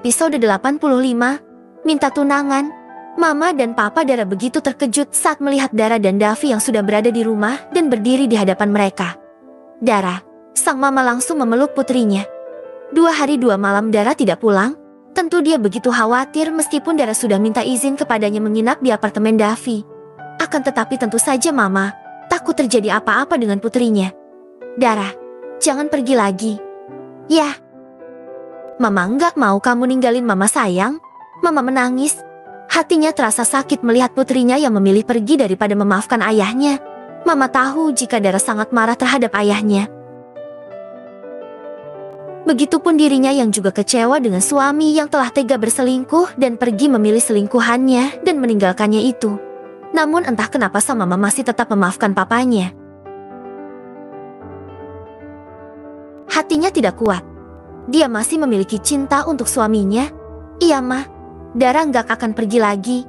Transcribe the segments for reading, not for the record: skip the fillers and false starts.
Episode 85, Minta Tunangan. Mama dan Papa Dara begitu terkejut saat melihat Dara dan Davi yang sudah berada di rumah dan berdiri di hadapan mereka. Dara, sang mama langsung memeluk putrinya. 2 hari 2 malam Dara tidak pulang. Tentu dia begitu khawatir meskipun Dara sudah minta izin kepadanya menginap di apartemen Davi. Akan tetapi tentu saja mama takut terjadi apa-apa dengan putrinya. Dara, jangan pergi lagi. Ya. Mama enggak mau kamu ninggalin mama sayang. Mama menangis. Hatinya terasa sakit melihat putrinya yang memilih pergi daripada memaafkan ayahnya. Mama tahu jika Dara sangat marah terhadap ayahnya. Begitupun dirinya yang juga kecewa dengan suami yang telah tega berselingkuh dan pergi memilih selingkuhannya dan meninggalkannya itu. Namun entah kenapa sang mama masih tetap memaafkan papanya. Hatinya tidak kuat. Dia masih memiliki cinta untuk suaminya. Iya mah, Dara nggak akan pergi lagi.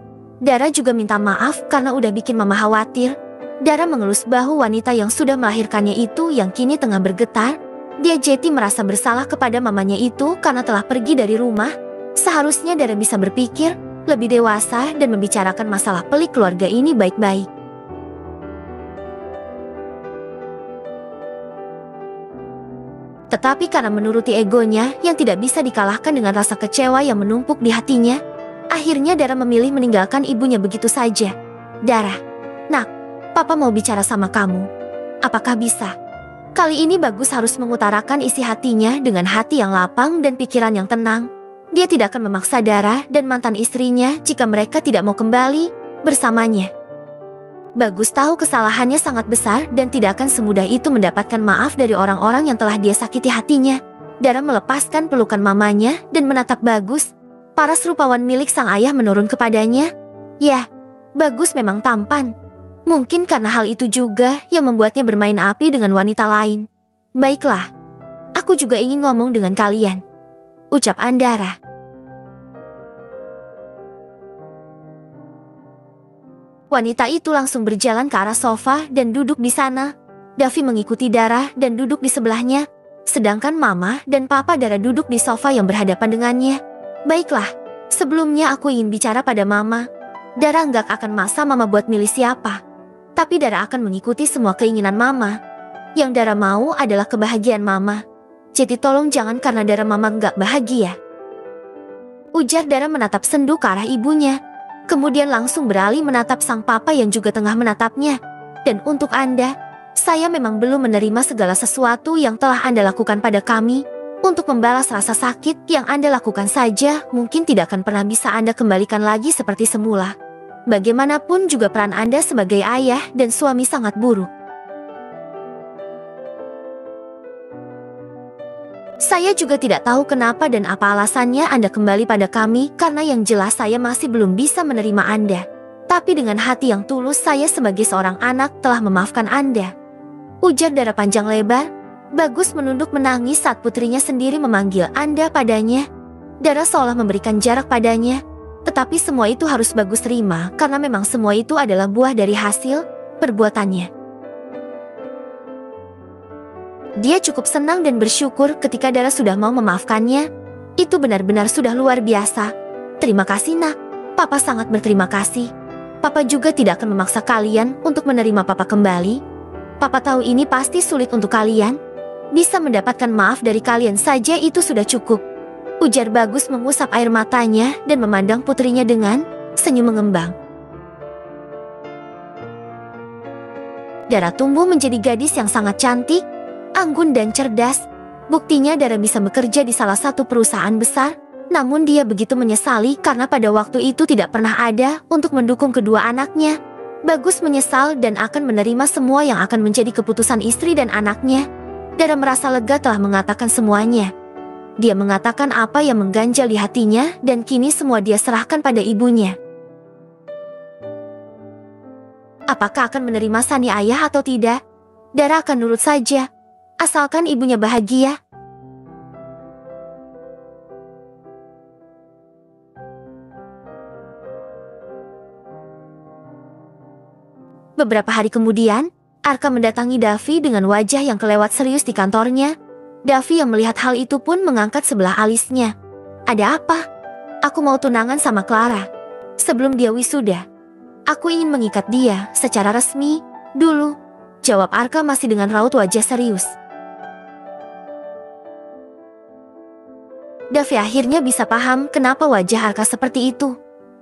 Dara juga minta maaf karena udah bikin mama khawatir. Dara mengelus bahu wanita yang sudah melahirkannya itu yang kini tengah bergetar. Dia jadi merasa bersalah kepada mamanya itu karena telah pergi dari rumah. Seharusnya Dara bisa berpikir lebih dewasa dan membicarakan masalah pelik keluarga ini baik-baik. Tetapi karena menuruti egonya yang tidak bisa dikalahkan dengan rasa kecewa yang menumpuk di hatinya, akhirnya Dara memilih meninggalkan ibunya begitu saja. Dara, nak, Papa mau bicara sama kamu. Apakah bisa? Kali ini Bagus harus mengutarakan isi hatinya dengan hati yang lapang dan pikiran yang tenang. Dia tidak akan memaksa Dara dan mantan istrinya jika mereka tidak mau kembali bersamanya. Bagus tahu kesalahannya sangat besar dan tidak akan semudah itu mendapatkan maaf dari orang-orang yang telah dia sakiti hatinya. Dara melepaskan pelukan mamanya dan menatap Bagus. Paras rupawan milik sang ayah menurun kepadanya. Ya, Bagus memang tampan. Mungkin karena hal itu juga yang membuatnya bermain api dengan wanita lain. Baiklah, aku juga ingin ngomong dengan kalian, ucap Dara. Wanita itu langsung berjalan ke arah sofa dan duduk di sana. Davi mengikuti Dara dan duduk di sebelahnya. Sedangkan Mama dan Papa Dara duduk di sofa yang berhadapan dengannya. Baiklah, sebelumnya aku ingin bicara pada Mama. Dara nggak akan maksa Mama buat milih siapa. Tapi Dara akan mengikuti semua keinginan Mama. Yang Dara mau adalah kebahagiaan Mama. Jadi tolong jangan karena Dara Mama nggak bahagia. Ujar Dara menatap sendu ke arah ibunya. Kemudian langsung beralih menatap sang papa yang juga tengah menatapnya. Dan untuk Anda, saya memang belum menerima segala sesuatu yang telah Anda lakukan pada kami. Untuk membalas rasa sakit yang Anda lakukan saja, mungkin tidak akan pernah bisa Anda kembalikan lagi seperti semula. Bagaimanapun juga peran Anda sebagai ayah dan suami sangat buruk. Saya juga tidak tahu kenapa dan apa alasannya Anda kembali pada kami, karena yang jelas saya masih belum bisa menerima Anda. Tapi dengan hati yang tulus saya sebagai seorang anak telah memaafkan Anda. Ujar Dara panjang lebar. Bagus menunduk menangis saat putrinya sendiri memanggil Anda padanya. Dara seolah memberikan jarak padanya. Tetapi semua itu harus Bagus terima karena memang semua itu adalah buah dari hasil perbuatannya. Dia cukup senang dan bersyukur ketika Dara sudah mau memaafkannya. Itu benar-benar sudah luar biasa. Terima kasih nak, Papa sangat berterima kasih. Papa juga tidak akan memaksa kalian untuk menerima Papa kembali. Papa tahu ini pasti sulit untuk kalian. Bisa mendapatkan maaf dari kalian saja itu sudah cukup. Ujar Bagus mengusap air matanya dan memandang putrinya dengan senyum mengembang. Dara tumbuh menjadi gadis yang sangat cantik, anggun dan cerdas. Buktinya Dara bisa bekerja di salah satu perusahaan besar. Namun dia begitu menyesali karena pada waktu itu tidak pernah ada untuk mendukung kedua anaknya. Bagus menyesal dan akan menerima semua yang akan menjadi keputusan istri dan anaknya. Dara merasa lega telah mengatakan semuanya. Dia mengatakan apa yang mengganjal di hatinya dan kini semua dia serahkan pada ibunya. Apakah akan menerima Sani ayah atau tidak? Dara akan nurut saja. Asalkan ibunya bahagia. Beberapa hari kemudian, Arka mendatangi Davi dengan wajah yang kelewat serius di kantornya. Davi yang melihat hal itu pun mengangkat sebelah alisnya. Ada apa? Aku mau tunangan sama Clara. Sebelum dia wisuda. Aku ingin mengikat dia secara resmi dulu. Jawab Arka masih dengan raut wajah serius. Davi akhirnya bisa paham kenapa wajah Arka seperti itu.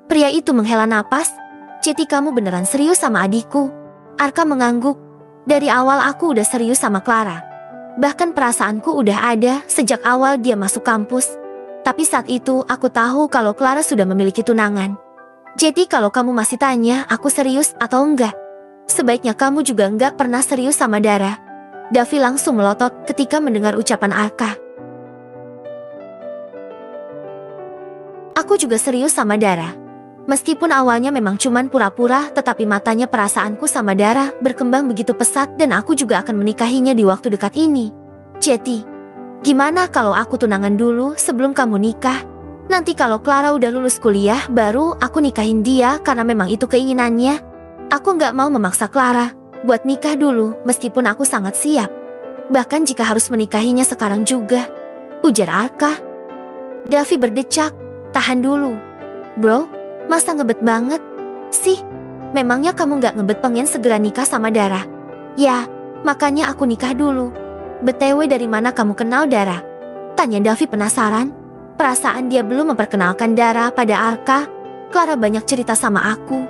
Pria itu menghela napas. Jadi kamu beneran serius sama adikku? Arka mengangguk. Dari awal aku udah serius sama Clara. Bahkan perasaanku udah ada sejak awal dia masuk kampus. Tapi saat itu aku tahu kalau Clara sudah memiliki tunangan. Jadi kalau kamu masih tanya aku serius atau enggak, sebaiknya kamu juga enggak pernah serius sama Dara. Davi langsung melotot ketika mendengar ucapan Arka. Aku juga serius sama Dara. Meskipun awalnya memang cuman pura-pura, tetapi matanya perasaanku sama Dara berkembang begitu pesat dan aku juga akan menikahinya di waktu dekat ini. Jadi, gimana kalau aku tunangan dulu sebelum kamu nikah? Nanti kalau Clara udah lulus kuliah, baru aku nikahin dia karena memang itu keinginannya. Aku nggak mau memaksa Clara buat nikah dulu meskipun aku sangat siap. Bahkan jika harus menikahinya sekarang juga. Ujar Arka. Davi berdecak. Tahan dulu. Bro, masa ngebet banget sih? Memangnya kamu nggak ngebet pengen segera nikah sama Dara? Ya, makanya aku nikah dulu. BTW dari mana kamu kenal Dara? Tanya Davi penasaran. Perasaan dia belum memperkenalkan Dara pada Arka. Clara banyak cerita sama aku.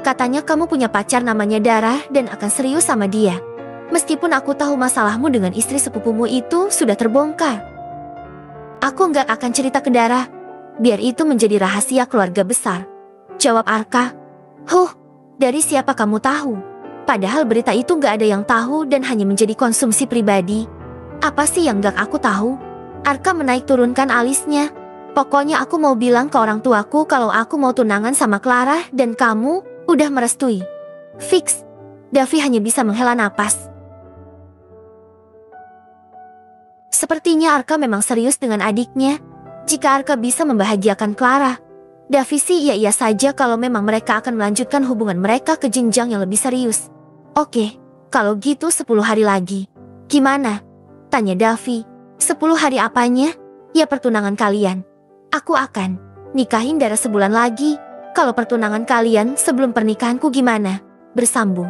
Katanya kamu punya pacar namanya Dara dan akan serius sama dia. Meskipun aku tahu masalahmu dengan istri sepupumu itu sudah terbongkar. Aku nggak akan cerita ke Dara. Biar itu menjadi rahasia keluarga besar. Jawab Arka. Dari siapa kamu tahu? Padahal berita itu nggak ada yang tahu dan hanya menjadi konsumsi pribadi. Apa sih yang nggak aku tahu? Arka menaik turunkan alisnya. Pokoknya aku mau bilang ke orang tuaku kalau aku mau tunangan sama Clara dan kamu udah merestui. Fix. Davi hanya bisa menghela napas. Sepertinya Arka memang serius dengan adiknya. Jika Arka bisa membahagiakan Clara, Davi sih iya-iya saja kalau memang mereka akan melanjutkan hubungan mereka ke jenjang yang lebih serius. Oke, kalau gitu 10 hari lagi. Gimana? Tanya Davi. 10 hari apanya? Ya pertunangan kalian. Aku akan nikahin Dara sebulan lagi. Kalau pertunangan kalian sebelum pernikahanku gimana? Bersambung.